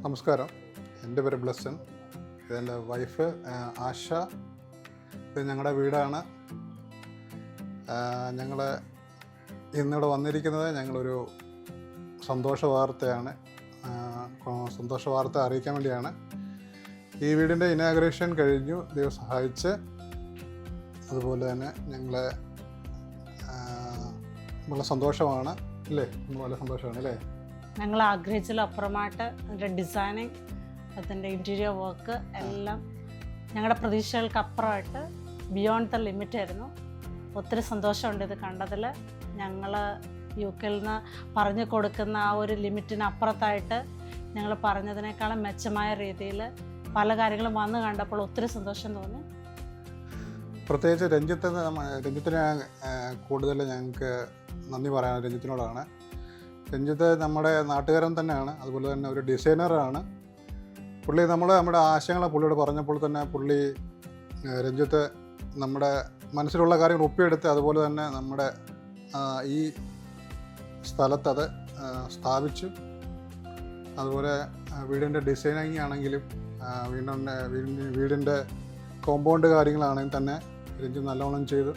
നമസ്കാരം, എൻ്റെ പേര് ബ്ലസ്സൻ. ഇതെൻ്റെ വൈഫ് ആശ. ഇത് ഞങ്ങളുടെ വീടാണ്. ഞങ്ങൾ ഇന്നിവിടെ വന്നിരിക്കുന്നത് ഞങ്ങളൊരു സന്തോഷ വാർത്തയാണ്. സന്തോഷ വാർത്ത അറിയിക്കാൻ വേണ്ടിയാണ്. ഈ വീടിൻ്റെ ഇനാഗുറേഷൻ കഴിഞ്ഞു, ദൈവം സഹായിച്ച്. അതുപോലെ തന്നെ ഞങ്ങളെ വളരെ സന്തോഷമാണ് അല്ലേ? വളരെ സന്തോഷമാണ് അല്ലേ? ഞങ്ങൾ ആഗ്രഹിച്ചതിലപ്പുറമായിട്ട് അതിൻ്റെ ഡിസൈനിങ്, അതിൻ്റെ ഇൻറ്റീരിയർ വർക്ക് എല്ലാം ഞങ്ങളുടെ പ്രതീക്ഷകൾക്ക് അപ്പുറമായിട്ട് ബിയോണ്ട് ദ ലിമിറ്റ് ആയിരുന്നു. ഒത്തിരി സന്തോഷമുണ്ട് ഇത് കണ്ടതിൽ. ഞങ്ങൾ UK നിന്ന് പറഞ്ഞു കൊടുക്കുന്ന ആ ഒരു ലിമിറ്റിന് അപ്പുറത്തായിട്ട് ഞങ്ങൾ പറഞ്ഞതിനേക്കാളും മെച്ചമായ രീതിയിൽ പല കാര്യങ്ങളും വന്ന് കണ്ടപ്പോൾ ഒത്തിരി സന്തോഷം തോന്നി. പ്രത്യേകിച്ച് രഞ്ജിത്തിന് കൂടുതൽ ഞങ്ങൾക്ക് നന്ദി പറയാൻ രഞ്ജിത്തിനോടാണ്. രഞ്ജിത്ത് നമ്മുടെ നാട്ടുകാരൻ തന്നെയാണ്, അതുപോലെ തന്നെ ഒരു ഡിസൈനറാണ്. പുള്ളി നമ്മുടെ ആശയങ്ങളെ പുള്ളിയോട് പറഞ്ഞപ്പോൾ തന്നെ രഞ്ജിത്ത് നമ്മുടെ മനസ്സിലുള്ള കാര്യങ്ങൾ ഒപ്പിയെടുത്ത് അതുപോലെ തന്നെ നമ്മുടെ ഈ സ്ഥലത്തത് സ്ഥാപിച്ചു. അതുപോലെ വീടിൻ്റെ ഡിസൈനിങ് ആണെങ്കിലും വീടിൻ്റെ കോമ്പൗണ്ട് കാര്യങ്ങളാണെങ്കിൽ തന്നെ രഞ്ജിത്ത് നല്ലോണം ചെയ്തു.